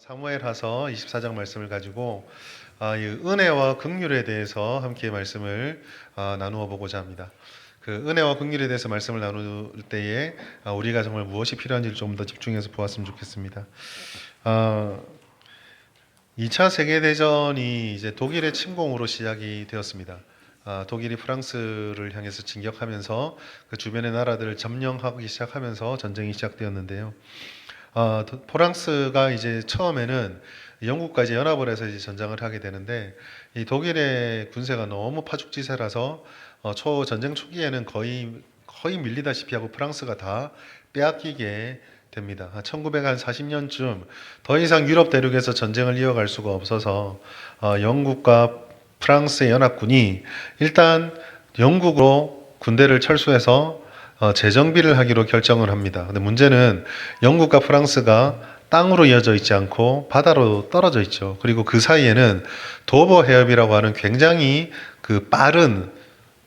사무엘하서 24장 말씀을 가지고 이 은혜와 긍휼에 대해서 함께 말씀을 나누어 보고자 합니다. 그 은혜와 긍휼에 대해서 말씀을 나눌 때에 우리가 정말 무엇이 필요한지를 좀 더 집중해서 보았으면 좋겠습니다. 2차 세계대전이 이제 독일의 침공으로 시작이 되었습니다. 독일이 프랑스를 향해서 진격하면서 그 주변의 나라들을 점령하기 시작하면서 전쟁이 시작되었는데요. 프랑스가 이제 처음에는 영국과 이제 연합을 해서 이제 전쟁을 하게 되는데, 이 독일의 군세가 너무 파죽지세라서 전쟁 초기에는 거의 밀리다시피 하고 프랑스가 다 빼앗기게 됩니다. 1940년쯤 더 이상 유럽 대륙에서 전쟁을 이어갈 수가 없어서 영국과 프랑스의 연합군이 일단 영국으로 군대를 철수해서 재정비를 하기로 결정을 합니다. 근데 문제는 영국과 프랑스가 땅으로 이어져 있지 않고 바다로 떨어져 있죠. 그리고 그 사이에는 도버 해협이라고 하는 굉장히 그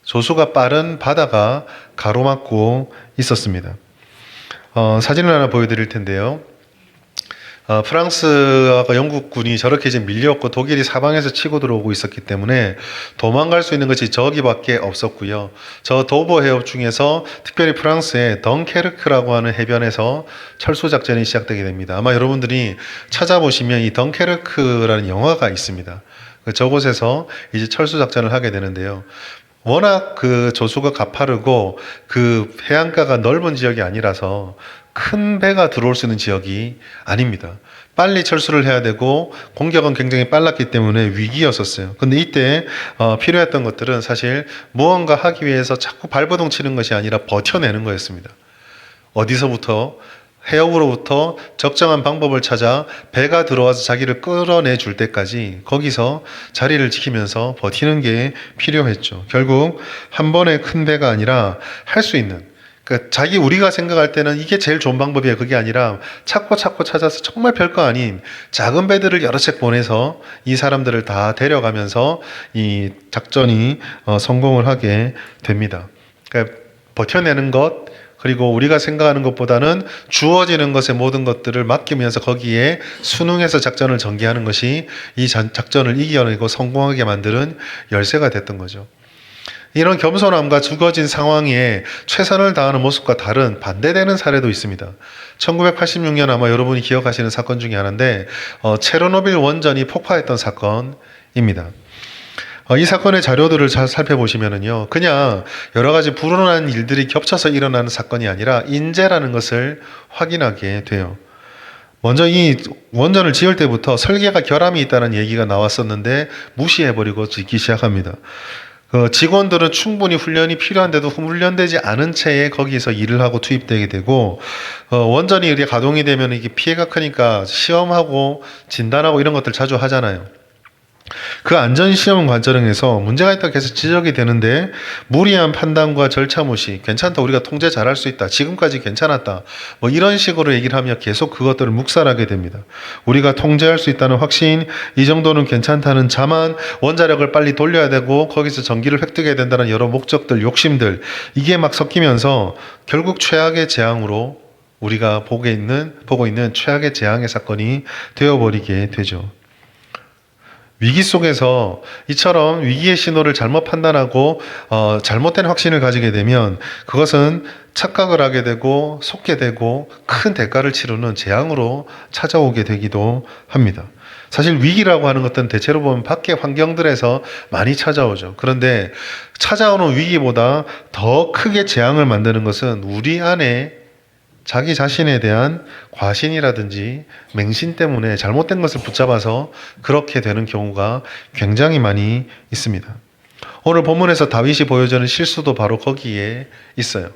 조수가 빠른 바다가 가로막고 있었습니다. 사진을 하나 보여드릴 텐데요. 프랑스와 영국군이 저렇게 이제 밀려왔고 독일이 사방에서 치고 들어오고 있었기 때문에 도망갈 수 있는 것이 저기밖에 없었고요. 저 도버 해협 중에서 특별히 프랑스의 덩케르크라고 하는 해변에서 철수 작전이 시작되게 됩니다. 아마 여러분들이 찾아보시면 이 덩케르크라는 영화가 있습니다. 저곳에서 이제 철수 작전을 하게 되는데요. 워낙 그 조수가 가파르고 그 해안가가 넓은 지역이 아니라서 큰 배가 들어올 수 있는 지역이 아닙니다. 빨리 철수를 해야 되고 공격은 굉장히 빨랐기 때문에 위기였었어요. 근데 이때 필요했던 것들은 사실 무언가 하기 위해서 자꾸 발버둥 치는 것이 아니라 버텨내는 거였습니다. 어디서부터? 해역으로부터 적정한 방법을 찾아 배가 들어와서 자기를 끌어내 줄 때까지 거기서 자리를 지키면서 버티는 게 필요했죠. 결국 한 번의 큰 배가 아니라 할 수 있는, 그러니까 우리가 생각할 때는 이게 제일 좋은 방법이에요. 그게 아니라 찾고 찾아서 정말 별거 아닌 작은 배들을 여러 척 보내서 이 사람들을 다 데려가면서 이 작전이 성공을 하게 됩니다. 그러니까 버텨내는 것, 그리고 우리가 생각하는 것보다는 주어지는 것의 모든 것들을 맡기면서 거기에 순응해서 작전을 전개하는 것이 이 작전을 이겨내고 성공하게 만드는 열쇠가 됐던 거죠. 이런 겸손함과 주어진 상황에 최선을 다하는 모습과 다른 반대되는 사례도 있습니다. 1986년 아마 여러분이 기억하시는 사건 중에 하나인데 체르노빌 원전이 폭파했던 사건입니다. 이 사건의 자료들을 잘 살펴보시면은요, 그냥 여러 가지 불운한 일들이 겹쳐서 일어나는 사건이 아니라 인재라는 것을 확인하게 돼요. 먼저 이 원전을 지을 때부터 설계가 결함이 있다는 얘기가 나왔었는데 무시해버리고 짓기 시작합니다. 직원들은 충분히 훈련이 필요한데도 훈련되지 않은 채에 거기서 일을 하고 투입되게 되고, 원전이 이렇게 가동이 되면 이게 피해가 크니까 시험하고 진단하고 이런 것들 자주 하잖아요. 그 안전시험 과정에서 문제가 있다고 계속 지적이 되는데 무리한 판단과 절차 무시, 괜찮다, 우리가 통제 잘할 수 있다, 지금까지 괜찮았다, 뭐 이런 식으로 얘기를 하며 계속 그것들을 묵살하게 됩니다. 우리가 통제할 수 있다는 확신, 이 정도는 괜찮다는 자만, 원자력을 빨리 돌려야 되고 거기서 전기를 획득해야 된다는 여러 목적들, 욕심들, 이게 막 섞이면서 결국 최악의 재앙으로 우리가 보고 있는 최악의 재앙의 사건이 되어버리게 되죠. 위기 속에서 이처럼 위기의 신호를 잘못 판단하고 잘못된 확신을 가지게 되면 그것은 착각을 하게 되고 속게 되고 큰 대가를 치르는 재앙으로 찾아오게 되기도 합니다. 사실 위기라고 하는 것은 대체로 보면 밖의 환경들에서 많이 찾아오죠. 그런데 찾아오는 위기보다 더 크게 재앙을 만드는 것은 우리 안에 자기 자신에 대한 과신이라든지 맹신 때문에 잘못된 것을 붙잡아서 그렇게 되는 경우가 굉장히 많이 있습니다. 오늘 본문에서 다윗이 보여주는 실수도 바로 거기에 있어요.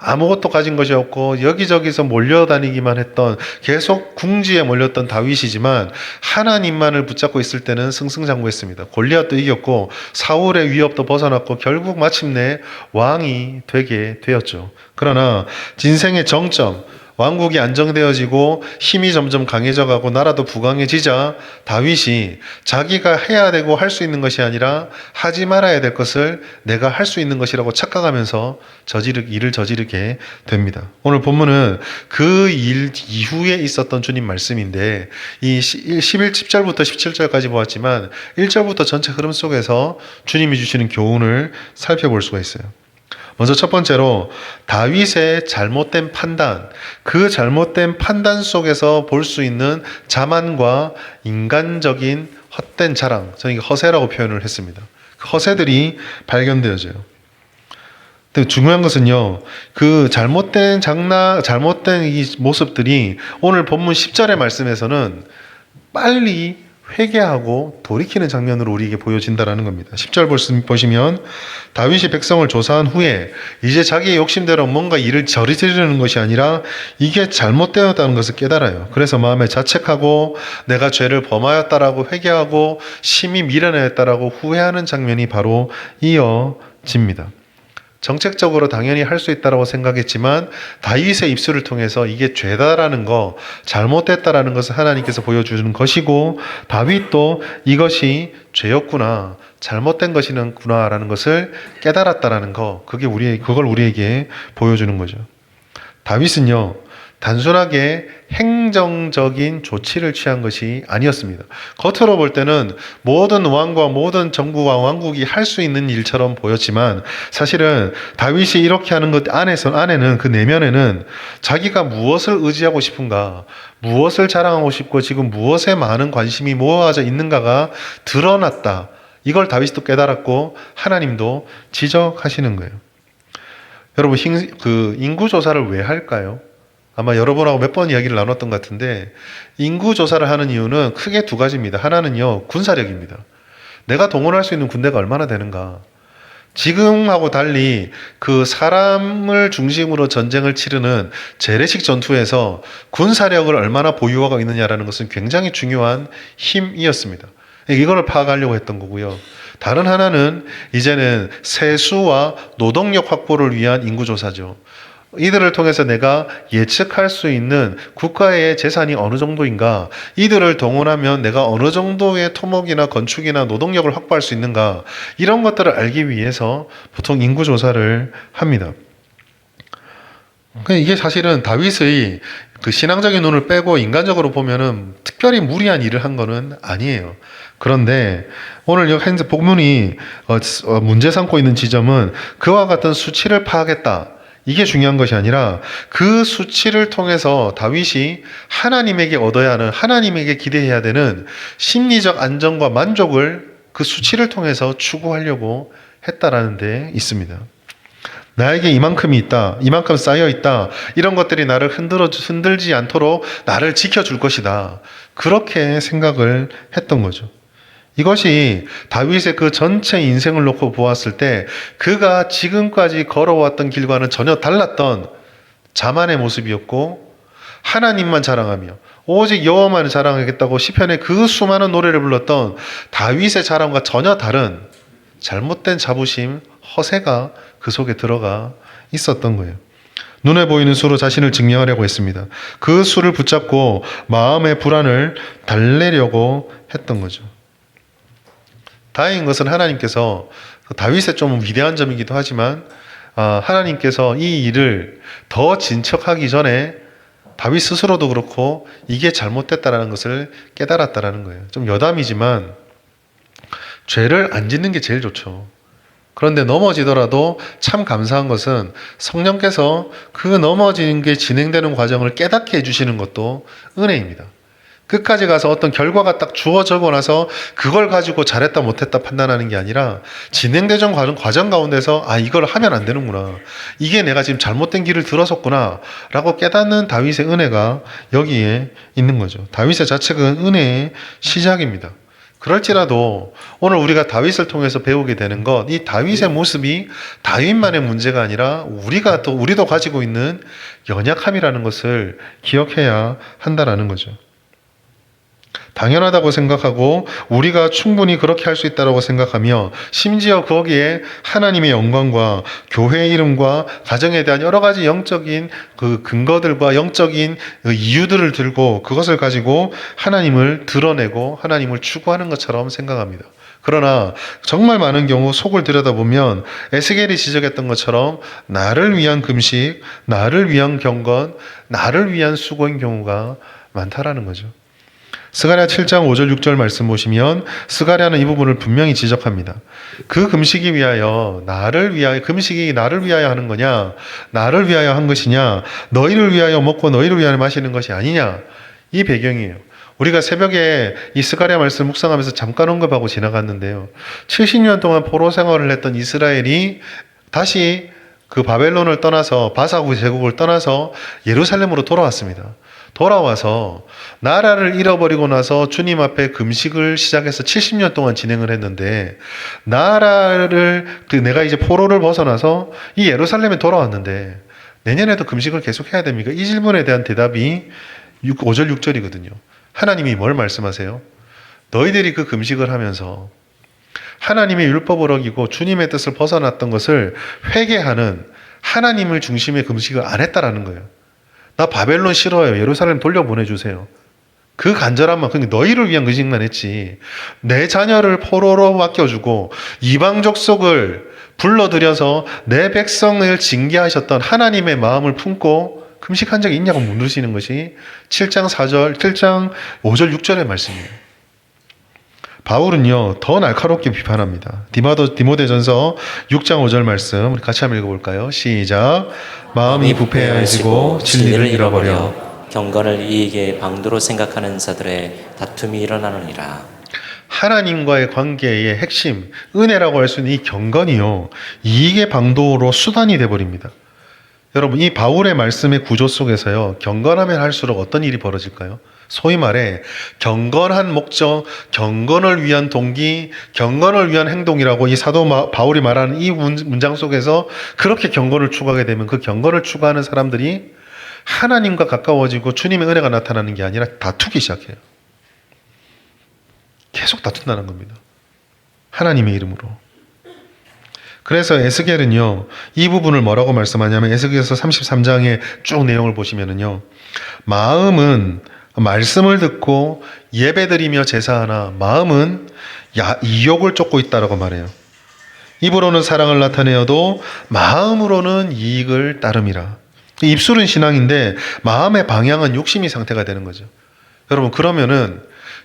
아무것도 가진 것이 없고 여기저기서 몰려다니기만 했던, 계속 궁지에 몰렸던 다윗이지만 하나님만을 붙잡고 있을 때는 승승장구했습니다. 골리앗도 이겼고 사울의 위협도 벗어났고 결국 마침내 왕이 되게 되었죠. 그러나 인생의 정점, 왕국이 안정되어지고 힘이 점점 강해져가고 나라도 부강해지자 다윗이 자기가 해야 되고 할 수 있는 것이 아니라 하지 말아야 될 것을 내가 할 수 있는 것이라고 착각하면서 일을 저지르게 됩니다. 오늘 본문은 그 일 이후에 있었던 주님 말씀인데 이 10절부터 17절까지 보았지만 1절부터 전체 흐름 속에서 주님이 주시는 교훈을 살펴볼 수가 있어요. 먼저 첫 번째로 다윗의 잘못된 판단, 그 잘못된 판단 속에서 볼 수 있는 자만과 인간적인 헛된 자랑, 저는 허세라고 표현을 했습니다. 그 허세들이 발견되어져요. 근데 중요한 것은요, 그 잘못된 이 모습들이 오늘 본문 10절의 말씀에서는 빨리 회개하고 돌이키는 장면으로 우리에게 보여진다라는 겁니다. 10절 보시면 다윗이 백성을 조사한 후에 이제 자기의 욕심대로 뭔가 일을 저지르는 것이 아니라 이게 잘못되었다는 것을 깨달아요. 그래서 마음에 자책하고 내가 죄를 범하였다라고 회개하고 심히 미련했다라고 후회하는 장면이 바로 이어집니다. 정책적으로 당연히 할 수 있다고 생각했지만 다윗의 입술을 통해서 이게 죄다라는 거, 잘못됐다라는 것을 하나님께서 보여주는 것이고 다윗도 이것이 죄였구나, 잘못된 것이구나라는 것을 깨달았다라는 거, 그걸 우리에게 보여주는 거죠. 다윗은요, 단순하게 행정적인 조치를 취한 것이 아니었습니다. 겉으로 볼 때는 모든 왕과 모든 정부와 왕국이 할 수 있는 일처럼 보였지만 사실은 다윗이 이렇게 하는 것 안에는 그 내면에는 자기가 무엇을 의지하고 싶은가, 무엇을 자랑하고 싶고 지금 무엇에 많은 관심이 모아져 있는가가 드러났다. 이걸 다윗도 깨달았고 하나님도 지적하시는 거예요. 여러분, 그 인구조사를 왜 할까요? 아마 여러분하고 몇 번 이야기를 나눴던 것 같은데 인구조사를 하는 이유는 크게 두 가지입니다. 하나는요, 군사력입니다. 내가 동원할 수 있는 군대가 얼마나 되는가. 지금하고 달리 그 사람을 중심으로 전쟁을 치르는 재래식 전투에서 군사력을 얼마나 보유하고 있느냐라는 것은 굉장히 중요한 힘이었습니다. 이걸 파악하려고 했던 거고요. 다른 하나는 이제는 세수와 노동력 확보를 위한 인구조사죠. 이들을 통해서 내가 예측할 수 있는 국가의 재산이 어느 정도인가, 이들을 동원하면 내가 어느 정도의 토목이나 건축이나 노동력을 확보할 수 있는가, 이런 것들을 알기 위해서 보통 인구조사를 합니다. 이게 사실은 다윗의 그 신앙적인 눈을 빼고 인간적으로 보면은 특별히 무리한 일을 한 거는 아니에요. 그런데 오늘 여기 현재 본문이 문제 삼고 있는 지점은 그와 같은 수치를 파악했다. 이게 중요한 것이 아니라 그 수치를 통해서 다윗이 하나님에게 얻어야 하는, 하나님에게 기대해야 되는 심리적 안정과 만족을 그 수치를 통해서 추구하려고 했다라는 데 있습니다. 나에게 이만큼이 있다, 이만큼 쌓여 있다, 이런 것들이 나를 흔들지 않도록 나를 지켜줄 것이다. 그렇게 생각을 했던 거죠. 이것이 다윗의 그 전체 인생을 놓고 보았을 때 그가 지금까지 걸어왔던 길과는 전혀 달랐던 자만의 모습이었고, 하나님만 자랑하며 오직 여호와만을 자랑하겠다고 시편의 그 수많은 노래를 불렀던 다윗의 자랑과 전혀 다른 잘못된 자부심, 허세가 그 속에 들어가 있었던 거예요. 눈에 보이는 수로 자신을 증명하려고 했습니다. 그 수를 붙잡고 마음의 불안을 달래려고 했던 거죠. 다행인 것은 하나님께서, 다윗의 좀 위대한 점이기도 하지만 하나님께서 이 일을 더 진척하기 전에 다윗 스스로도 그렇고 이게 잘못됐다라는 것을 깨달았다라는 거예요. 좀 여담이지만 죄를 안 짓는 게 제일 좋죠. 그런데 넘어지더라도 참 감사한 것은 성령께서 그 넘어지는 게 진행되는 과정을 깨닫게 해주시는 것도 은혜입니다. 끝까지 가서 어떤 결과가 딱 주어지고 나서 그걸 가지고 잘했다 못했다 판단하는 게 아니라 진행되던 과정 가운데서 이걸 하면 안 되는구나, 이게 내가 지금 잘못된 길을 들어섰구나 라고 깨닫는 다윗의 은혜가 여기에 있는 거죠. 다윗의 자책은 은혜의 시작입니다. 그럴지라도 오늘 우리가 다윗을 통해서 배우게 되는 것, 이 다윗의 모습이 다윗만의 문제가 아니라 우리도 가지고 있는 연약함이라는 것을 기억해야 한다라는 거죠. 당연하다고 생각하고 우리가 충분히 그렇게 할 수 있다고 생각하며 심지어 거기에 하나님의 영광과 교회의 이름과 가정에 대한 여러 가지 영적인 그 근거들과 영적인 그 이유들을 들고 그것을 가지고 하나님을 드러내고 하나님을 추구하는 것처럼 생각합니다. 그러나 정말 많은 경우 속을 들여다보면 에스겔이 지적했던 것처럼 나를 위한 금식, 나를 위한 경건, 나를 위한 수고인 경우가 많다라는 거죠. 스가랴 7장 5절 6절 말씀 보시면 스가랴는 이 부분을 분명히 지적합니다. 그 금식이 위하여 나를 위하여 금식이 나를 위하여 하는 거냐 나를 위하여 한 것이냐 너희를 위하여 먹고 너희를 위하여 마시는 것이 아니냐 이 배경이에요. 우리가 새벽에 이 스가랴 말씀 묵상하면서 잠깐 언급하고 지나갔는데요. 70년 동안 포로 생활을 했던 이스라엘이 다시 그 바벨론을 떠나서 바사구 제국을 떠나서 예루살렘으로 돌아왔습니다. 돌아와서 나라를 잃어버리고 나서 주님 앞에 금식을 시작해서 70년 동안 진행을 했는데 나라를 내가 이제 포로를 벗어나서 이 예루살렘에 돌아왔는데 내년에도 금식을 계속해야 됩니까? 이 질문에 대한 대답이 5절 6절이거든요. 하나님이 뭘 말씀하세요? 너희들이 그 금식을 하면서 하나님의 율법을 어기고 주님의 뜻을 벗어났던 것을 회개하는 하나님을 중심의 금식을 안 했다라는 거예요. 나 바벨론 싫어요. 예루살렘 돌려보내주세요. 그 간절한 만큼 너희를 위한 금식만 했지. 내 자녀를 포로로 맡겨주고 이방 족속을 불러들여서 내 백성을 징계하셨던 하나님의 마음을 품고 금식한 적이 있냐고 물으시는 것이 7장 5절 6절의 말씀이에요. 바울은요 더 날카롭게 비판합니다. 디모데전서 6장 5절 말씀 우리 같이 한번 읽어볼까요? 시작. 마음이 부패해지고 진리를 잃어버려 경건을 이익의 방도로 생각하는 자들의 다툼이 일어나느니라. 하나님과의 관계의 핵심 은혜라고 할 수 있는 이 경건이요 이익의 방도로 수단이 돼버립니다. 여러분 이 바울의 말씀의 구조 속에서요 경건하면 할수록 어떤 일이 벌어질까요? 소위 말해 경건한 목적, 경건을 위한 동기, 경건을 위한 행동이라고 이 사도 바울이 말하는 이 문장 속에서 그렇게 경건을 추구하게 되면 그 경건을 추구하는 사람들이 하나님과 가까워지고 주님의 은혜가 나타나는 게 아니라 다투기 시작해요. 계속 다툰다는 겁니다. 하나님의 이름으로. 그래서 에스겔은요 이 부분을 뭐라고 말씀하냐면 에스겔서 33장의 쭉 내용을 보시면은요 마음은 말씀을 듣고 예배드리며 제사하나 마음은 이욕을 쫓고 있다라고 말해요. 입으로는 사랑을 나타내어도 마음으로는 이익을 따름이라. 입술은 신앙인데 마음의 방향은 욕심이 상태가 되는 거죠. 여러분 그러면은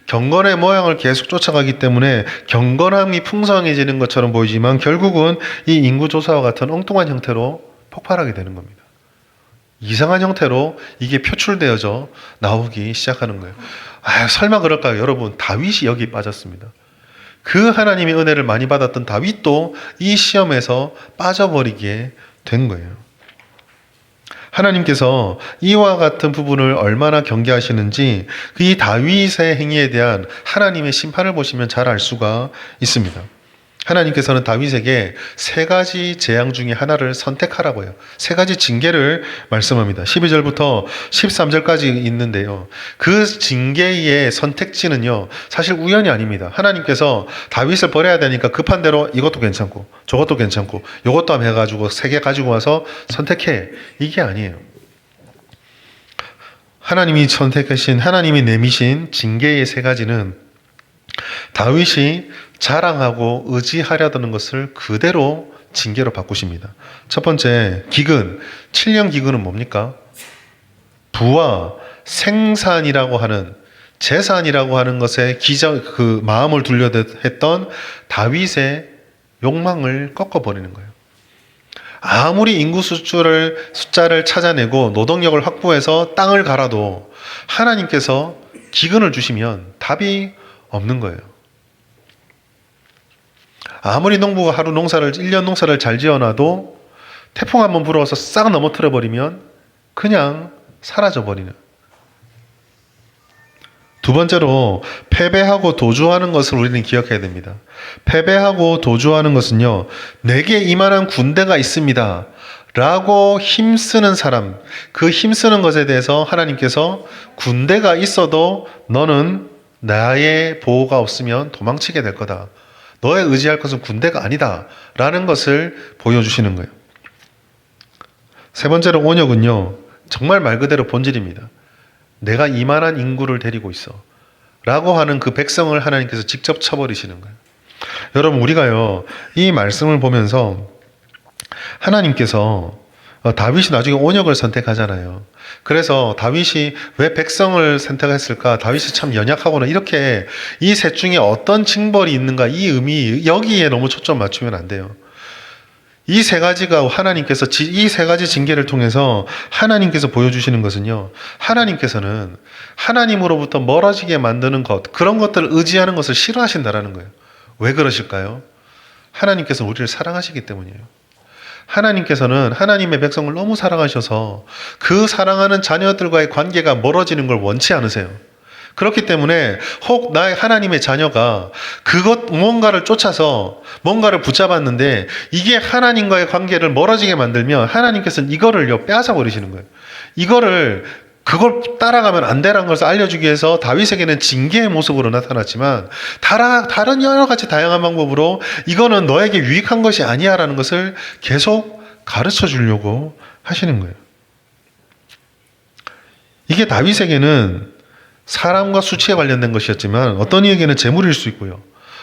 경건의 모양을 계속 쫓아가기 때문에 경건함이 풍성해지는 것처럼 보이지만 결국은 이 인구조사와 같은 엉뚱한 형태로 폭발하게 되는 겁니다. 이상한 형태로 이게 표출되어져 나오기 시작하는 거예요. 설마 그럴까요? 여러분 다윗이 여기 빠졌습니다. 그 하나님의 은혜를 많이 받았던 다윗도 이 시험에서 빠져버리게 된 거예요. 하나님께서 이와 같은 부분을 얼마나 경계하시는지 이 다윗의 행위에 대한 하나님의 심판을 보시면 잘 알 수가 있습니다. 하나님께서는 다윗에게 세 가지 재앙 중에 하나를 선택하라고 해요. 세 가지 징계를 말씀합니다. 12절부터 13절까지 있는데요. 그 징계의 선택지는요, 사실 우연이 아닙니다. 하나님께서 다윗을 버려야 되니까 급한 대로 이것도 괜찮고, 저것도 괜찮고, 이것도 한번 해가지고 세 개 가지고 와서 선택해. 이게 아니에요. 하나님이 선택하신, 하나님이 내미신 징계의 세 가지는 다윗이 자랑하고 의지하려던 것을 그대로 징계로 바꾸십니다. 첫 번째, 기근. 7년 기근은 뭡니까? 부와 생산이라고 하는, 재산이라고 하는 것에 그 마음을 둘려 했던 다윗의 욕망을 꺾어버리는 거예요. 아무리 인구 숫자를 찾아내고 노동력을 확보해서 땅을 갈아도 하나님께서 기근을 주시면 답이 없는 거예요. 아무리 농부가 하루 농사를 1년 농사를 잘 지어놔도 태풍 한번 불어서 싹 넘어뜨려 버리면 그냥 사라져 버리는. 두 번째로 패배하고 도주하는 것을 우리는 기억해야 됩니다. 패배하고 도주하는 것은요, 내게 이만한 군대가 있습니다 라고 힘쓰는 사람, 그 힘쓰는 것에 대해서 하나님께서 군대가 있어도 너는 나의 보호가 없으면 도망치게 될 거다. 너의 의지할 것은 군대가 아니다. 라는 것을 보여주시는 거예요. 세 번째로 온역은요, 정말 말 그대로 본질입니다. 내가 이만한 인구를 데리고 있어. 라고 하는 그 백성을 하나님께서 직접 쳐버리시는 거예요. 여러분, 우리가요, 이 말씀을 보면서 하나님께서 다윗이 나중에 온역을 선택하잖아요. 그래서 다윗이 왜 백성을 선택했을까? 다윗이 참 연약하구나. 이렇게 이 셋 중에 어떤 징벌이 있는가? 이 의미, 여기에 너무 초점 맞추면 안 돼요. 이 세 가지가 하나님께서, 이 세 가지 징계를 통해서 하나님께서 보여주시는 것은요, 하나님께서는 하나님으로부터 멀어지게 만드는 것, 그런 것들을 의지하는 것을 싫어하신다라는 거예요. 왜 그러실까요? 하나님께서 우리를 사랑하시기 때문이에요. 하나님께서는 하나님의 백성을 너무 사랑하셔서 그 사랑하는 자녀들과의 관계가 멀어지는 걸 원치 않으세요. 그렇기 때문에 혹 나의 하나님의 자녀가 뭔가를 쫓아서 뭔가를 붙잡았는데 이게 하나님과의 관계를 멀어지게 만들면 하나님께서는 이거를요 빼앗아 버리시는 거예요. 그걸 따라가면 안 되라는 것을 알려주기 위해서 다윗에게는 징계의 모습으로 나타났지만 다른 여러 가지 다양한 방법으로 이거는 너에게 유익한 것이 아니야 라는 것을 계속 가르쳐 주려고 하시는 거예요. 이게 다윗에게는 사람과 수치에 관련된 것이었지만 어떤 이에게는 재물일 수 있고요.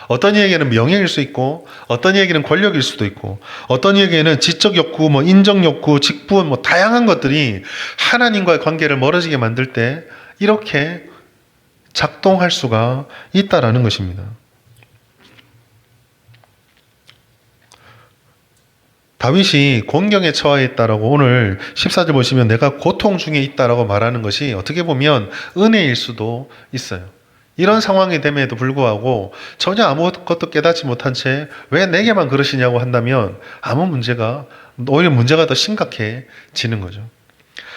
어떤 이에게는 명예일 수 있고 어떤 이에게는 권력일 수도 있고 어떤 이에게는 지적 욕구, 인정 욕구, 직분, 다양한 것들이 하나님과의 관계를 멀어지게 만들 때 이렇게 작동할 수가 있다라는 것입니다. 다윗이 곤경에 처해 있다라고 오늘 14절 보시면 내가 고통 중에 있다라고 말하는 것이 어떻게 보면 은혜일 수도 있어요. 이런 상황이 됨에도 불구하고 전혀 아무것도 깨닫지 못한 채 왜 내게만 그러시냐고 한다면 오히려 문제가 더 심각해지는 거죠.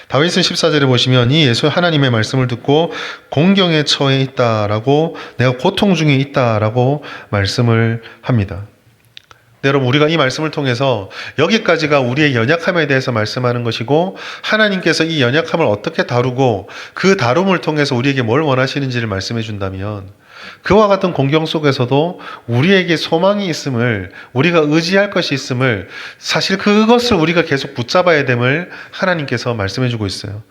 다윗은 14절에 보시면 이 예수 하나님의 말씀을 듣고 곤경에 처해 있다라고 내가 고통 중에 있다라고 말씀을 합니다. 네, 여러분, 우리가 이 말씀을 통해서 여기까지가 우리의 연약함에 대해서 말씀하는 것이고 하나님께서 이 연약함을 어떻게 다루고 그 다rum을 통해서 우리에게 뭘 원하시는지를 말씀해 준다면 그와 같은 공경 속에서도 우리에게 소망이 있음을, 우리가 의지할 것이 있음을, 사실 그것을 우리가 계속 붙잡아야 됨을 하나님께서 말씀해 주고 있어요.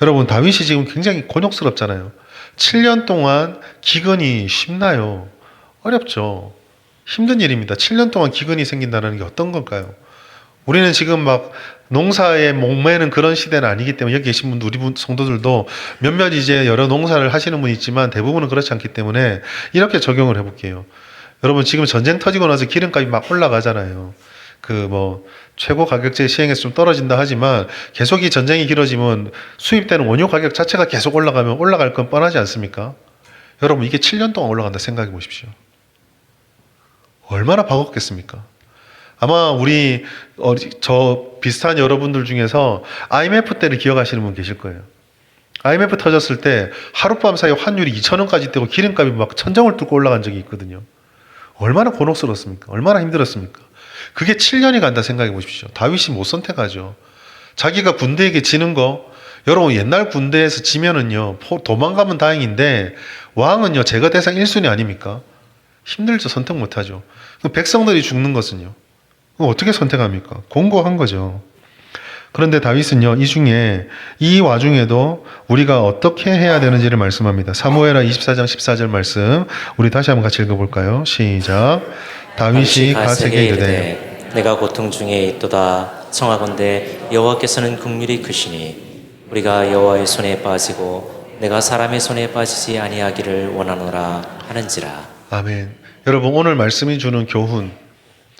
여러분, 다윗이 지금 굉장히 곤욕스럽잖아요. 7년 동안 기근이 쉽나요? 어렵죠. 힘든 일입니다. 7년 동안 기근이 생긴다는 게 어떤 걸까요? 우리는 지금 막 농사에 목매는 그런 시대는 아니기 때문에 여기 계신 분들, 우리 성도들도 몇몇 이제 여러 농사를 하시는 분이 있지만 대부분은 그렇지 않기 때문에 이렇게 적용을 해볼게요. 여러분, 지금 전쟁 터지고 나서 기름값이 막 올라가잖아요. 최고 가격제 시행해서 좀 떨어진다 하지만 계속 이 전쟁이 길어지면 수입되는 원유 가격 자체가 계속 올라가면 올라갈 건 뻔하지 않습니까? 여러분, 이게 7년 동안 올라간다 생각해 보십시오. 얼마나 버겁겠습니까? 아마 저 비슷한 여러분들 중에서 IMF 때를 기억하시는 분 계실 거예요. IMF 터졌을 때 하룻밤 사이에 환율이 2,000원까지 뛰고 기름값이 막 천정을 뚫고 올라간 적이 있거든요. 얼마나 곤혹스럽습니까? 얼마나 힘들었습니까? 그게 7년이 간다 생각해 보십시오. 다윗이 못 선택하죠. 자기가 군대에게 지는 거, 여러분 옛날 군대에서 지면은요, 도망가면 다행인데 왕은요, 제거 대상 1순위 아닙니까? 힘들죠. 선택 못하죠. 백성들이 죽는 것은요, 어떻게 선택합니까? 공고한 거죠. 그런데 다윗은요, 이 와중에도 우리가 어떻게 해야 되는지를 말씀합니다. 사무엘하 24장 14절 말씀, 우리 다시 한번 같이 읽어볼까요? 시작. 다윗이 가세게 이르되 내가 고통 중에 있도다 청하건대 여호와께서는 긍휼이 크시니 우리가 여호와의 손에 빠지고 내가 사람의 손에 빠지지 아니하기를 원하노라 하는지라. 아멘. 여러분, 오늘 말씀이 주는 교훈,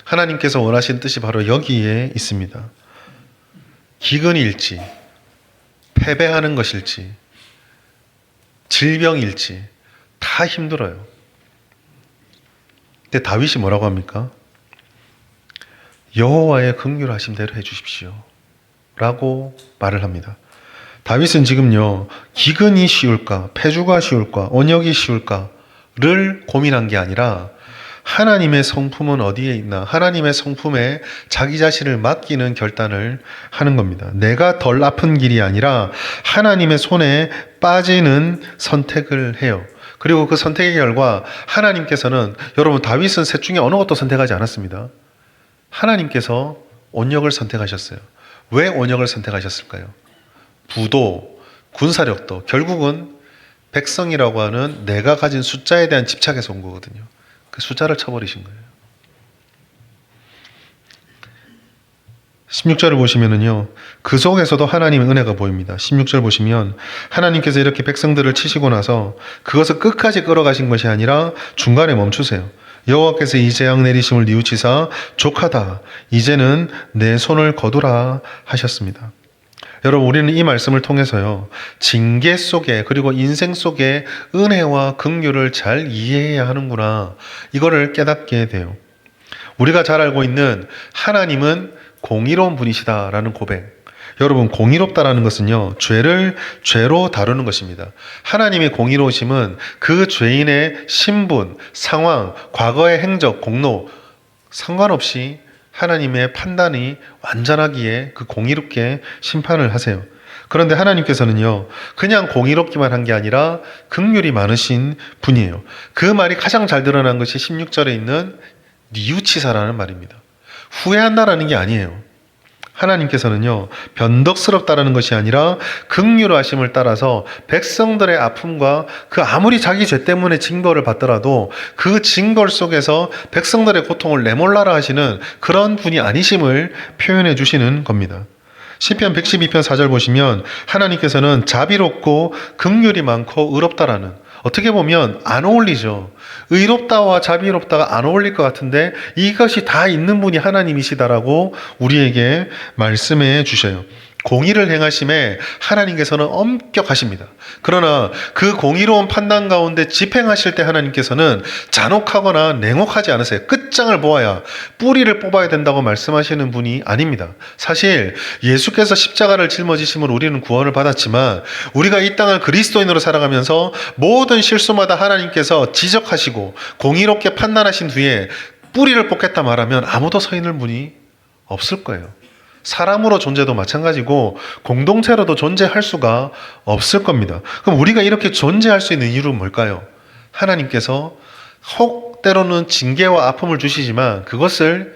하나님께서 원하신 뜻이 바로 여기에 있습니다. 기근일지, 패배하는 것일지, 질병일지 다 힘들어요. 근데 다윗이 뭐라고 합니까? 여호와의 긍휼하심 대로 해주십시오 라고 말을 합니다. 다윗은 지금요, 기근이 쉬울까, 패주가 쉬울까, 온역이 쉬울까를 고민한 게 아니라 하나님의 성품은 어디에 있나, 하나님의 성품에 자기 자신을 맡기는 결단을 하는 겁니다. 내가 덜 아픈 길이 아니라 하나님의 손에 빠지는 선택을 해요. 그리고 그 선택의 결과 하나님께서는 여러분 다윗은 셋 중에 어느 것도 선택하지 않았습니다. 하나님께서 온역을 선택하셨어요. 왜 온역을 선택하셨을까요? 부도, 군사력도 결국은 백성이라고 하는 내가 가진 숫자에 대한 집착에서 온 거거든요. 그 숫자를 쳐버리신 거예요. 16절을 보시면은요, 그 속에서도 하나님의 은혜가 보입니다. 16절 보시면 하나님께서 이렇게 백성들을 치시고 나서 그것을 끝까지 끌어가신 것이 아니라 중간에 멈추세요. 여호와께서 이 재앙 내리심을 뉘우치사 족하다 이제는 내 손을 거두라 하셨습니다. 여러분, 우리는 이 말씀을 통해서요, 징계 속에 그리고 인생 속에 은혜와 긍휼을 잘 이해해야 하는구나, 이거를 깨닫게 돼요. 우리가 잘 알고 있는 하나님은 공의로운 분이시다라는 고백. 여러분, 공의롭다라는 것은요, 죄를 죄로 다루는 것입니다. 하나님의 공의로우심은 그 죄인의 신분, 상황, 과거의 행적, 공로 상관없이 하나님의 판단이 완전하기에 그 공의롭게 심판을 하세요. 그런데 하나님께서는요, 그냥 공의롭기만 한 게 아니라 긍휼이 많으신 분이에요. 그 말이 가장 잘 드러난 것이 16절에 있는 뉘우치사라는 말입니다. 후회한다라는 게 아니에요. 하나님께서는요, 변덕스럽다라는 것이 아니라 긍휼하심을 따라서 백성들의 아픔과 그 아무리 자기 죄 때문에 징벌을 받더라도 그 징벌 속에서 백성들의 고통을 내몰라라 하시는 그런 분이 아니심을 표현해 주시는 겁니다. 시편 112편 4절 보시면 하나님께서는 자비롭고 긍휼이 많고 의롭다라는, 어떻게 보면 안 어울리죠. 의롭다와 자비롭다가 안 어울릴 것 같은데 이것이 다 있는 분이 하나님이시다라고 우리에게 말씀해 주셔요. 공의를 행하심에 하나님께서는 엄격하십니다. 그러나 그 공의로운 판단 가운데 집행하실 때 하나님께서는 잔혹하거나 냉혹하지 않으세요. 끝장을 보아야, 뿌리를 뽑아야 된다고 말씀하시는 분이 아닙니다. 사실 예수께서 십자가를 짊어지심으로 우리는 구원을 받았지만 우리가 이 땅을 그리스도인으로 살아가면서 모든 실수마다 하나님께서 지적하시고 공의롭게 판단하신 뒤에 뿌리를 뽑겠다 말하면 아무도 서 있는 분이 없을 거예요. 사람으로 존재도 마찬가지고 공동체로도 존재할 수가 없을 겁니다. 그럼 우리가 이렇게 존재할 수 있는 이유는 뭘까요? 하나님께서 혹 때로는 징계와 아픔을 주시지만 그것을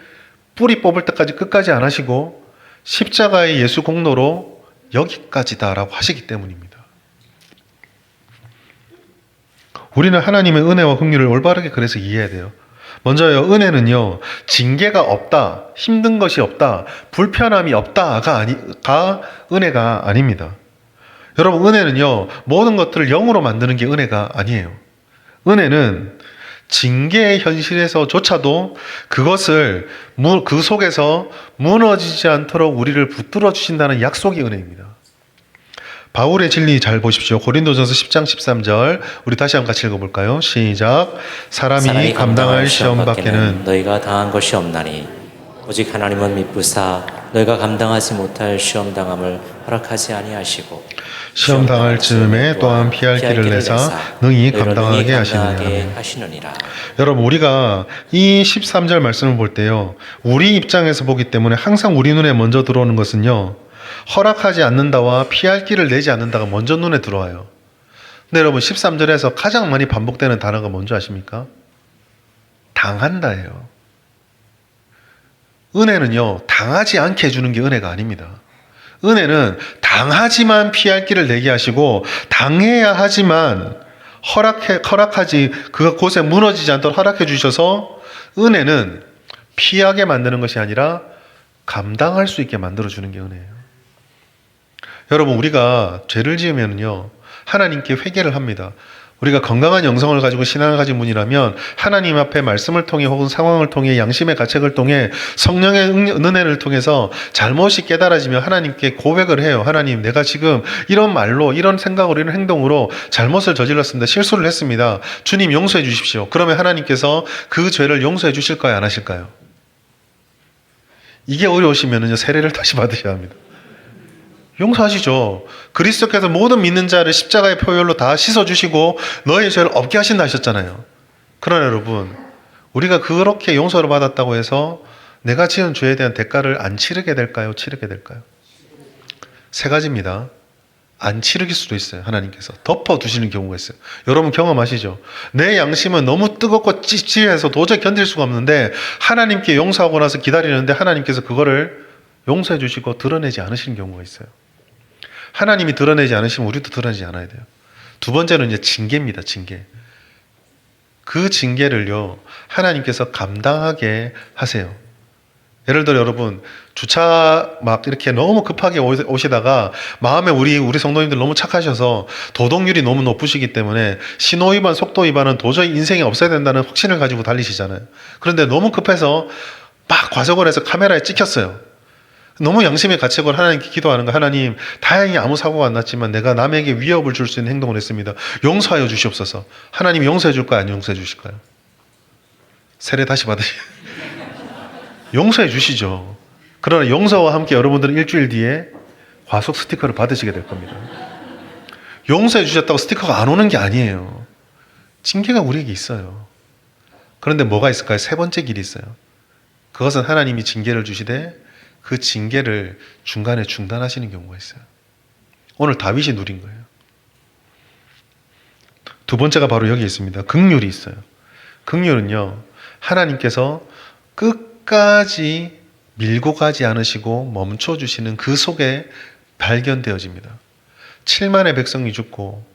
뿌리 뽑을 때까지 끝까지 안 하시고 십자가의 예수 공로로 여기까지다라고 하시기 때문입니다. 우리는 하나님의 은혜와 긍휼을 올바르게 그래서 이해해야 돼요. 먼저요, 은혜는요, 징계가 없다, 힘든 것이 없다, 불편함이 없다가 은혜가 아닙니다. 여러분, 은혜는요, 모든 것들을 0으로 만드는 게 은혜가 아니에요. 은혜는 징계의 현실에서조차도 그것을 그 속에서 무너지지 않도록 우리를 붙들어 주신다는 약속이 은혜입니다. 바울의 진리 잘 보십시오. 고린도전서 10장 13절 우리 다시 한번 같이 읽어볼까요? 시작. 사람이 감당할 시험 밖에는 너희가 당한 것이 없나니 오직 하나님은 미쁘사 너희가 감당하지 못할 시험 당함을 허락하지 아니하시고 시험 당할 즈음에 또한 피할 길을 내사 능히 감당하게 하시느니라. 여러분, 우리가 이 13절 말씀을 볼 때요, 우리 입장에서 보기 때문에 항상 우리 눈에 먼저 들어오는 것은요, 허락하지 않는다와 피할 길을 내지 않는다가 먼저 눈에 들어와요. 근데 여러분, 13절에서 가장 많이 반복되는 단어가 뭔지 아십니까? 당한다예요. 은혜는요, 당하지 않게 해주는 게 은혜가 아닙니다. 은혜는 당하지만 피할 길을 내게 하시고 당해야 하지만 허락하지 그곳에 무너지지 않도록 허락해 주셔서 은혜는 피하게 만드는 것이 아니라 감당할 수 있게 만들어주는 게 은혜예요. 여러분, 우리가 죄를 지으면요, 하나님께 회개를 합니다. 우리가 건강한 영성을 가지고 신앙을 가진 분이라면 하나님 앞에 말씀을 통해 혹은 상황을 통해 양심의 가책을 통해 성령의 은혜를 통해서 잘못이 깨달아지면 하나님께 고백을 해요. 하나님, 내가 지금 이런 말로, 이런 생각으로, 이런 행동으로 잘못을 저질렀습니다. 실수를 했습니다. 주님, 용서해 주십시오. 그러면 하나님께서 그 죄를 용서해 주실까요? 안 하실까요? 이게 어려우시면요, 세례를 다시 받으셔야 합니다. 용서하시죠. 그리스도께서 모든 믿는 자를 십자가의 표혈로 다 씻어주시고 너의 죄를 없게 하신다 하셨잖아요. 그러나 여러분, 우리가 그렇게 용서를 받았다고 해서 내가 지은 죄에 대한 대가를 안 치르게 될까요? 치르게 될까요? 세 가지입니다. 안 치르길 수도 있어요. 하나님께서 덮어두시는 경우가 있어요. 여러분 경험하시죠? 내 양심은 너무 뜨겁고 찌찌해서 도저히 견딜 수가 없는데 하나님께 용서하고 나서 기다리는데 하나님께서 그거를 용서해 주시고 드러내지 않으시는 경우가 있어요. 하나님이 드러내지 않으시면 우리도 드러내지 않아야 돼요. 두 번째는 이제 징계입니다. 징계. 그 징계를요, 하나님께서 감당하게 하세요. 예를 들어 여러분, 주차 막 이렇게 너무 급하게 오시다가 마음에 우리 성도님들 너무 착하셔서 도덕률이 너무 높으시기 때문에 신호위반, 속도위반은 도저히 인생에 없어야 된다는 확신을 가지고 달리시잖아요. 그런데 너무 급해서 막 과속을 해서 카메라에 찍혔어요. 너무 양심의 가책을 하나님께 기도하는 거. 하나님, 다행히 아무 사고가 안 났지만 내가 남에게 위협을 줄 수 있는 행동을 했습니다. 용서하여 주시옵소서. 하나님 용서해 줄까요? 안 용서해 주실까요? 세례 다시 받으시. 용서해 주시죠. 그러나 용서와 함께 여러분들은 일주일 뒤에 과속 스티커를 받으시게 될 겁니다. 용서해 주셨다고 스티커가 안 오는 게 아니에요. 징계가 우리에게 있어요. 그런데 뭐가 있을까요? 세 번째 길이 있어요. 그것은 하나님이 징계를 주시되 그 징계를 중간에 중단하시는 경우가 있어요. 오늘 다윗이 누린 거예요. 두 번째가 바로 여기 있습니다. 긍휼이 있어요. 긍휼은요, 하나님께서 끝까지 밀고 가지 않으시고 멈춰주시는 그 속에 발견되어집니다. 7만의 백성이 죽고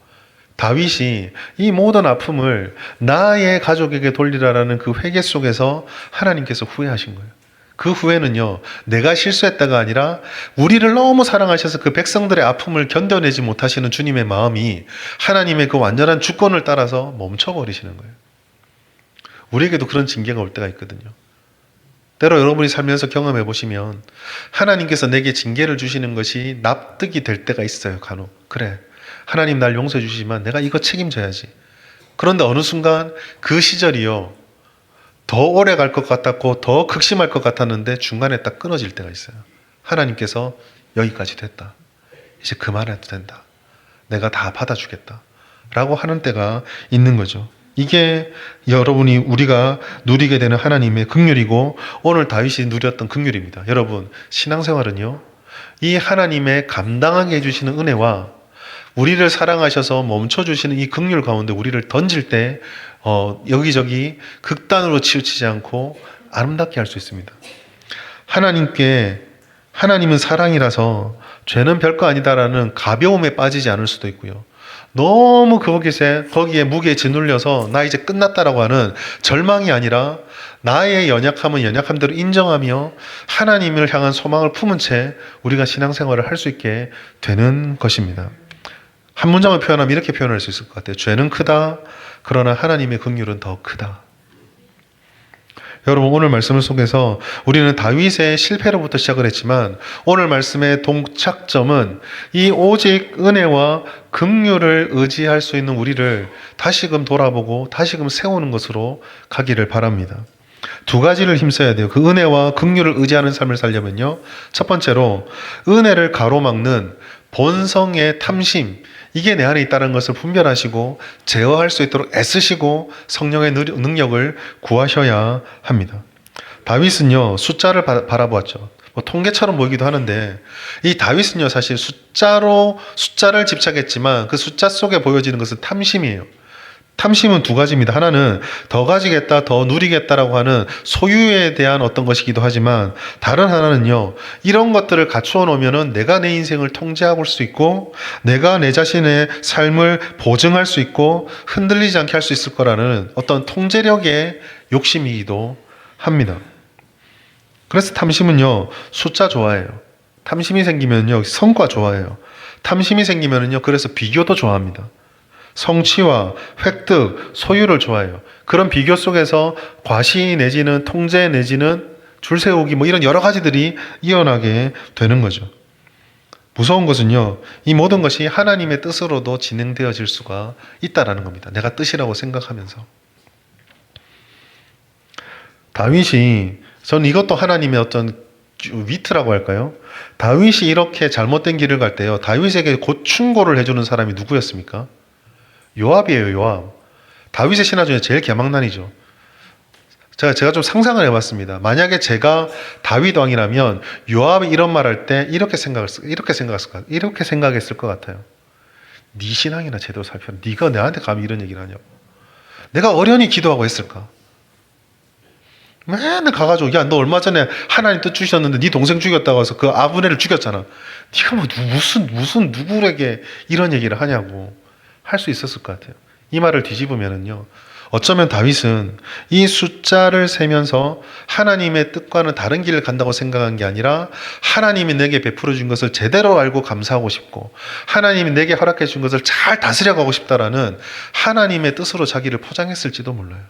다윗이 이 모든 아픔을 나의 가족에게 돌리라라는 그 회개 속에서 하나님께서 후회하신 거예요. 그 후회는요, 내가 실수했다가 아니라 우리를 너무 사랑하셔서 그 백성들의 아픔을 견뎌내지 못하시는 주님의 마음이 하나님의 그 완전한 주권을 따라서 멈춰버리시는 거예요. 우리에게도 그런 징계가 올 때가 있거든요. 때로 여러분이 살면서 경험해 보시면 하나님께서 내게 징계를 주시는 것이 납득이 될 때가 있어요. 간혹. 그래, 하나님 날 용서해 주시지만 내가 이거 책임져야지. 그런데 어느 순간 그 시절이요, 더 오래 갈 것 같았고 더 극심할 것 같았는데 중간에 딱 끊어질 때가 있어요. 하나님께서 여기까지 됐다. 이제 그만해도 된다. 내가 다 받아주겠다. 라고 하는 때가 있는 거죠. 이게 여러분이 우리가 누리게 되는 하나님의 긍휼이고 오늘 다윗이 누렸던 긍휼입니다. 여러분, 신앙생활은요, 이 하나님의 감당하게 해주시는 은혜와 우리를 사랑하셔서 멈춰주시는 이 긍휼 가운데 우리를 던질 때 여기저기 극단으로 치우치지 않고 아름답게 할 수 있습니다. 하나님은 사랑이라서 죄는 별거 아니다라는 가벼움에 빠지지 않을 수도 있고요. 너무 거기에 무게에 짓눌려서 나 이제 끝났다라고 하는 절망이 아니라 나의 연약함은 연약함대로 인정하며 하나님을 향한 소망을 품은 채 우리가 신앙생활을 할 수 있게 되는 것입니다. 한 문장을 표현하면 이렇게 표현할 수 있을 것 같아요. 죄는 크다. 그러나 하나님의 긍휼은 더 크다. 여러분, 오늘 말씀을 속에서 우리는 다윗의 실패로부터 시작을 했지만 오늘 말씀의 동착점은 이 오직 은혜와 긍휼을 의지할 수 있는 우리를 다시금 돌아보고 다시금 세우는 것으로 가기를 바랍니다. 두 가지를 힘써야 돼요. 그 은혜와 긍휼을 의지하는 삶을 살려면요, 첫 번째로 은혜를 가로막는 본성의 탐심, 이게 내 안에 있다는 것을 분별하시고 제어할 수 있도록 애쓰시고 성령의 능력을 구하셔야 합니다. 다윗은요, 숫자를 바라보았죠. 통계처럼 보이기도 하는데 이 다윗은요, 사실 숫자를 집착했지만 그 숫자 속에 보여지는 것은 탐심이에요. 탐심은 두 가지입니다. 하나는 더 가지겠다, 더 누리겠다라고 하는 소유에 대한 어떤 것이기도 하지만 다른 하나는요, 이런 것들을 갖추어 놓으면 내가 내 인생을 통제하고 수 있고 내가 내 자신의 삶을 보증할 수 있고 흔들리지 않게 할 수 있을 거라는 어떤 통제력의 욕심이기도 합니다. 그래서 탐심은요, 숫자 좋아해요. 탐심이 생기면요, 성과 좋아해요. 탐심이 생기면요, 그래서 비교도 좋아합니다. 성취와 획득, 소유를 좋아해요. 그런 비교 속에서 과시 내지는 통제 내지는 줄 세우기 이런 여러 가지들이 이어나게 되는 거죠. 무서운 것은요, 이 모든 것이 하나님의 뜻으로도 진행되어질 수가 있다라는 겁니다. 내가 뜻이라고 생각하면서. 다윗이, 저는 이것도 하나님의 어떤 위트라고 할까요? 다윗이 이렇게 잘못된 길을 갈 때요, 다윗에게 곧 충고를 해주는 사람이 누구였습니까? 요압이에요. 요압. 다윗의 신하 중에 제일 개망난이죠. 제가 좀 상상을 해봤습니다. 만약에 제가 다윗 왕이라면 요압이 이런 말 할 때 이렇게 생각했을 것 같아요. 네 신앙이나 제대로 살펴라. 네가 내한테 감히 이런 얘기를 하냐고. 내가 어련히 기도하고 했을까? 맨날 가가지고 야 너 얼마 전에 하나님 뜻 주셨는데 네 동생 죽였다고 해서 그 아브넬을 죽였잖아. 네가 뭐 무슨 누구에게 이런 얘기를 하냐고 할 수 있었을 것 같아요. 이 말을 뒤집으면은요. 어쩌면 다윗은 이 숫자를 세면서 하나님의 뜻과는 다른 길을 간다고 생각한 게 아니라 하나님이 내게 베풀어 준 것을 제대로 알고 감사하고 싶고 하나님이 내게 허락해 준 것을 잘 다스려 가고 싶다라는 하나님의 뜻으로 자기를 포장했을지도 몰라요.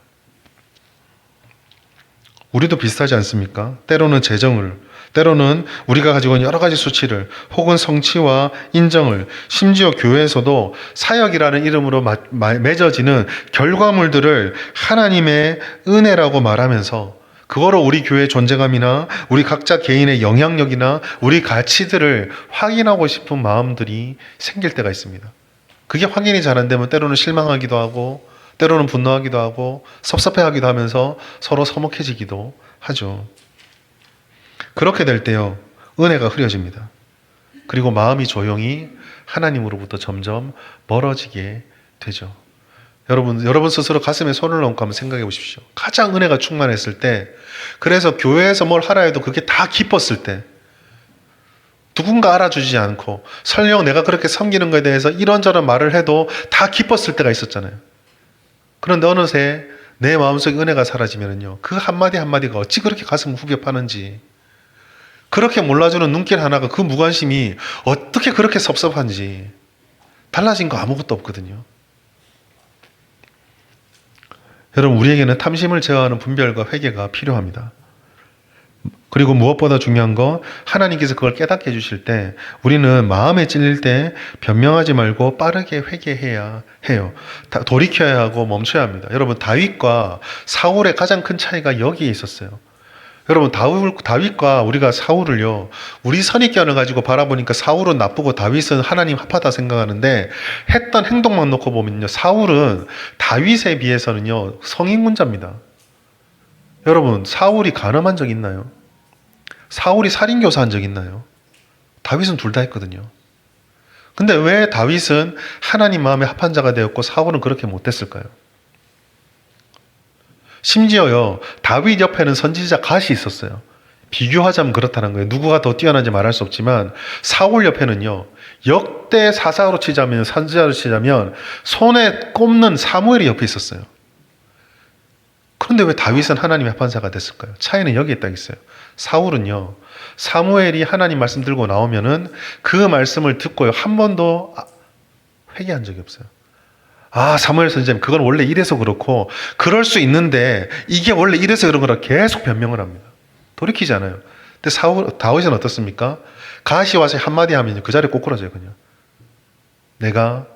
우리도 비슷하지 않습니까? 때로는 재정을, 때로는 우리가 가지고 있는 여러 가지 수치를, 혹은 성취와 인정을, 심지어 교회에서도 사역이라는 이름으로 맺어지는 결과물들을 하나님의 은혜라고 말하면서 그거로 우리 교회의 존재감이나 우리 각자 개인의 영향력이나 우리 가치들을 확인하고 싶은 마음들이 생길 때가 있습니다. 그게 확인이 잘 안 되면 때로는 실망하기도 하고 때로는 분노하기도 하고 섭섭해하기도 하면서 서로 서먹해지기도 하죠. 그렇게 될 때요, 은혜가 흐려집니다. 그리고 마음이 조용히 하나님으로부터 점점 멀어지게 되죠. 여러분 스스로 가슴에 손을 얹고 한번 생각해 보십시오. 가장 은혜가 충만했을 때, 그래서 교회에서 뭘 하라 해도 그게 다 기뻤을 때, 누군가 알아주지 않고 설령 내가 그렇게 섬기는 것에 대해서 이런저런 말을 해도 다 기뻤을 때가 있었잖아요. 그런데 어느새 내 마음속에 은혜가 사라지면요, 그 한마디 한마디가 어찌 그렇게 가슴을 후벼 파는지, 그렇게 몰라주는 눈길 하나가 그 무관심이 어떻게 그렇게 섭섭한지, 달라진 거 아무것도 없거든요. 여러분, 우리에게는 탐심을 제어하는 분별과 회개가 필요합니다. 그리고 무엇보다 중요한 거, 하나님께서 그걸 깨닫게 해주실 때 우리는 마음에 찔릴 때 변명하지 말고 빠르게 회개해야 해요. 돌이켜야 하고 멈춰야 합니다. 여러분, 다윗과 사울의 가장 큰 차이가 여기에 있었어요. 여러분, 다윗과 우리가 사울을요, 우리 선입견을 가지고 바라보니까 사울은 나쁘고 다윗은 하나님 합하다 생각하는데, 했던 행동만 놓고 보면요, 사울은 다윗에 비해서는요 성인군자입니다. 여러분, 사울이 간음한 적 있나요? 사울이 살인교사한 적 있나요? 다윗은 둘 다 했거든요. 근데 왜 다윗은 하나님 마음에 합한 자가 되었고 사울은 그렇게 못했을까요? 심지어요, 다윗 옆에는 선지자 갓이 있었어요. 비교하자면 그렇다는 거예요. 누구가 더 뛰어난지 말할 수 없지만 사울 옆에는요, 역대 사사로 치자면, 선지자로 치자면 손에 꼽는 사무엘이 옆에 있었어요. 그런데 왜 다윗은 하나님의 합한 자가 됐을까요? 차이는 여기에 딱 있어요. 사울은요, 사무엘이 하나님 말씀 들고 나오면은 그 말씀을 듣고요, 한 번도 회개한 적이 없어요. 아, 사무엘 선생님, 그건 원래 이래서 그렇고, 그럴 수 있는데, 이게 원래 이래서 그런 거라 계속 변명을 합니다. 돌이키지 않아요. 근데 다윗은 어떻습니까? 갓이 와서 한마디 하면 그 자리에 꼬꾸라져요, 그냥. 내가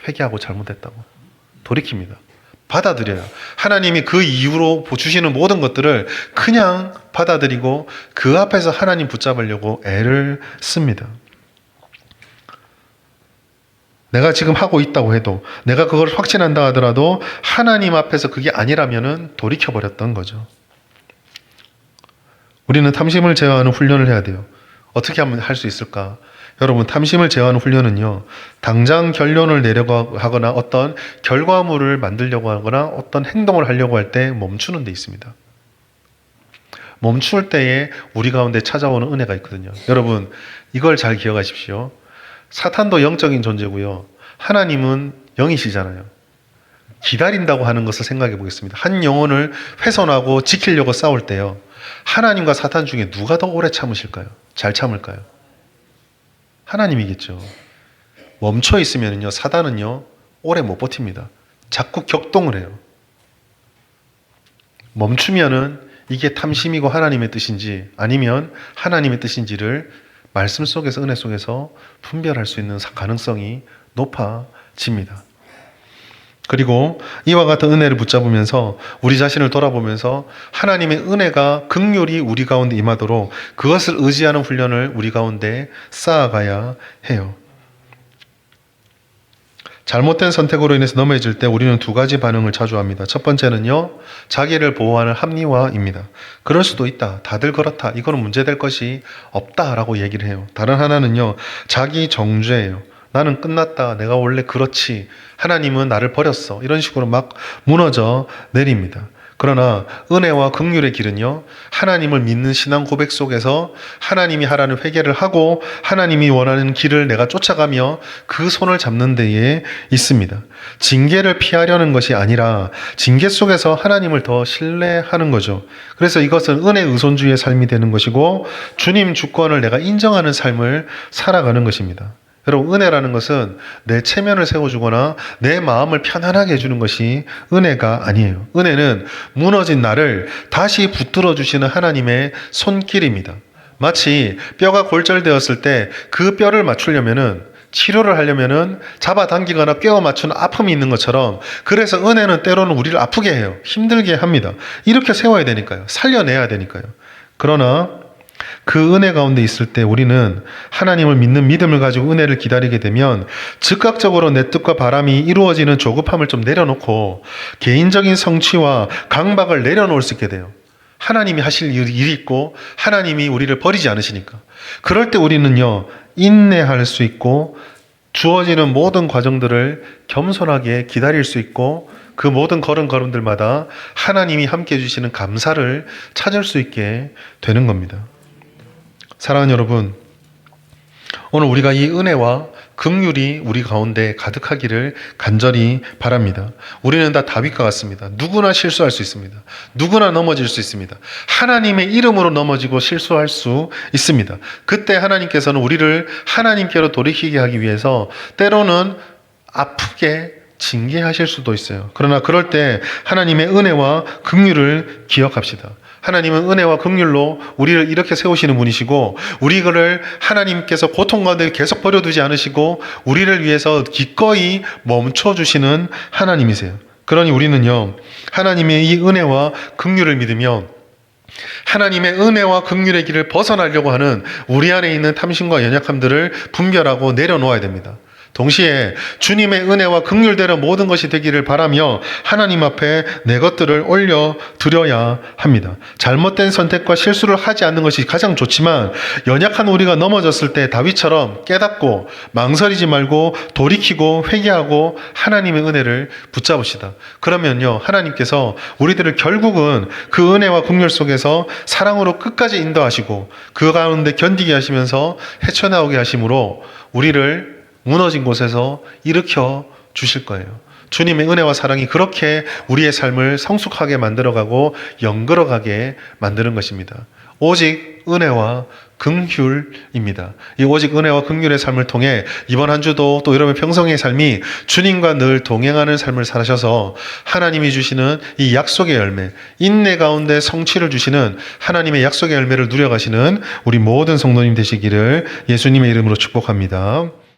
회개하고 잘못했다고. 돌이킵니다. 받아들여요. 하나님이 그 이후로 주시는 모든 것들을 그냥 받아들이고 그 앞에서 하나님 붙잡으려고 애를 씁니다. 내가 지금 하고 있다고 해도, 내가 그걸 확신한다 하더라도 하나님 앞에서 그게 아니라면은 돌이켜버렸던 거죠. 우리는 탐심을 제어하는 훈련을 해야 돼요. 어떻게 하면 할 수 있을까? 여러분, 탐심을 제어하는 훈련은요, 당장 결론을 내려고 하거나 어떤 결과물을 만들려고 하거나 어떤 행동을 하려고 할 때 멈추는 데 있습니다. 멈출 때에 우리 가운데 찾아오는 은혜가 있거든요. 여러분, 이걸 잘 기억하십시오. 사탄도 영적인 존재고요, 하나님은 영이시잖아요. 기다린다고 하는 것을 생각해 보겠습니다. 한 영혼을 훼손하고 지키려고 싸울 때요, 하나님과 사탄 중에 누가 더 오래 참으실까요? 잘 참을까요? 하나님이겠죠. 멈춰 있으면요, 사단은요 오래 못 버팁니다. 자꾸 격동을 해요. 멈추면은 이게 탐심이고 하나님의 뜻인지 아니면 하나님의 뜻인지를 말씀 속에서, 은혜 속에서 분별할 수 있는 가능성이 높아집니다. 그리고 이와 같은 은혜를 붙잡으면서 우리 자신을 돌아보면서 하나님의 은혜가 긍휼히 우리 가운데 임하도록 그것을 의지하는 훈련을 우리 가운데 쌓아가야 해요. 잘못된 선택으로 인해서 넘어질 때 우리는 두 가지 반응을 자주 합니다. 첫 번째는요, 자기를 보호하는 합리화입니다. 그럴 수도 있다. 다들 그렇다. 이거는 문제될 것이 없다라고 얘기를 해요. 다른 하나는요, 자기 정죄예요. 나는 끝났다. 내가 원래 그렇지. 하나님은 나를 버렸어. 이런 식으로 막 무너져 내립니다. 그러나 은혜와 긍휼의 길은요, 하나님을 믿는 신앙 고백 속에서 하나님이 하라는 회개를 하고 하나님이 원하는 길을 내가 쫓아가며 그 손을 잡는 데에 있습니다. 징계를 피하려는 것이 아니라 징계 속에서 하나님을 더 신뢰하는 거죠. 그래서 이것은 은혜 의존주의의 삶이 되는 것이고 주님 주권을 내가 인정하는 삶을 살아가는 것입니다. 여러분, 은혜라는 것은 내 체면을 세워주거나 내 마음을 편안하게 해주는 것이 은혜가 아니에요. 은혜는 무너진 나를 다시 붙들어 주시는 하나님의 손길입니다. 마치 뼈가 골절되었을 때 그 뼈를 맞추려면은, 치료를 하려면은 잡아당기거나 뼈 맞추는 아픔이 있는 것처럼, 그래서 은혜는 때로는 우리를 아프게 해요. 힘들게 합니다. 이렇게 세워야 되니까요. 살려내야 되니까요. 그러나 그 은혜 가운데 있을 때 우리는 하나님을 믿는 믿음을 가지고 은혜를 기다리게 되면 즉각적으로 내 뜻과 바람이 이루어지는 조급함을 좀 내려놓고 개인적인 성취와 강박을 내려놓을 수 있게 돼요. 하나님이 하실 일이 있고 하나님이 우리를 버리지 않으시니까. 그럴 때 우리는요, 인내할 수 있고 주어지는 모든 과정들을 겸손하게 기다릴 수 있고 그 모든 걸음걸음들마다 하나님이 함께 해주시는 감사를 찾을 수 있게 되는 겁니다. 사랑하는 여러분, 오늘 우리가 이 은혜와 긍휼이 우리 가운데 가득하기를 간절히 바랍니다. 우리는 다 다윗과 같습니다. 누구나 실수할 수 있습니다. 누구나 넘어질 수 있습니다. 하나님의 이름으로 넘어지고 실수할 수 있습니다. 그때 하나님께서는 우리를 하나님께로 돌이키게 하기 위해서 때로는 아프게 징계하실 수도 있어요. 그러나 그럴 때 하나님의 은혜와 긍휼을 기억합시다. 하나님은 은혜와 긍휼로 우리를 이렇게 세우시는 분이시고 우리를 하나님께서 고통 가운데 계속 버려두지 않으시고 우리를 위해서 기꺼이 멈춰주시는 하나님이세요. 그러니 우리는요, 하나님의 이 은혜와 긍휼을 믿으며 하나님의 은혜와 긍휼의 길을 벗어나려고 하는 우리 안에 있는 탐심과 연약함들을 분별하고 내려놓아야 됩니다. 동시에 주님의 은혜와 긍휼대로 모든 것이 되기를 바라며 하나님 앞에 내 것들을 올려 드려야 합니다. 잘못된 선택과 실수를 하지 않는 것이 가장 좋지만 연약한 우리가 넘어졌을 때 다윗처럼 깨닫고 망설이지 말고 돌이키고 회개하고 하나님의 은혜를 붙잡으시다. 그러면요, 하나님께서 우리들을 결국은 그 은혜와 긍휼 속에서 사랑으로 끝까지 인도하시고 그 가운데 견디게 하시면서 헤쳐나오게 하심으로 우리를 무너진 곳에서 일으켜 주실 거예요. 주님의 은혜와 사랑이 그렇게 우리의 삶을 성숙하게 만들어가고 연걸어가게 만드는 것입니다. 오직 은혜와 긍휼입니다. 이 오직 은혜와 긍휼의 삶을 통해 이번 한 주도 또 여러분의 평생의 삶이 주님과 늘 동행하는 삶을 사셔서 하나님이 주시는 이 약속의 열매, 인내 가운데 성취를 주시는 하나님의 약속의 열매를 누려가시는 우리 모든 성도님 되시기를 예수님의 이름으로 축복합니다.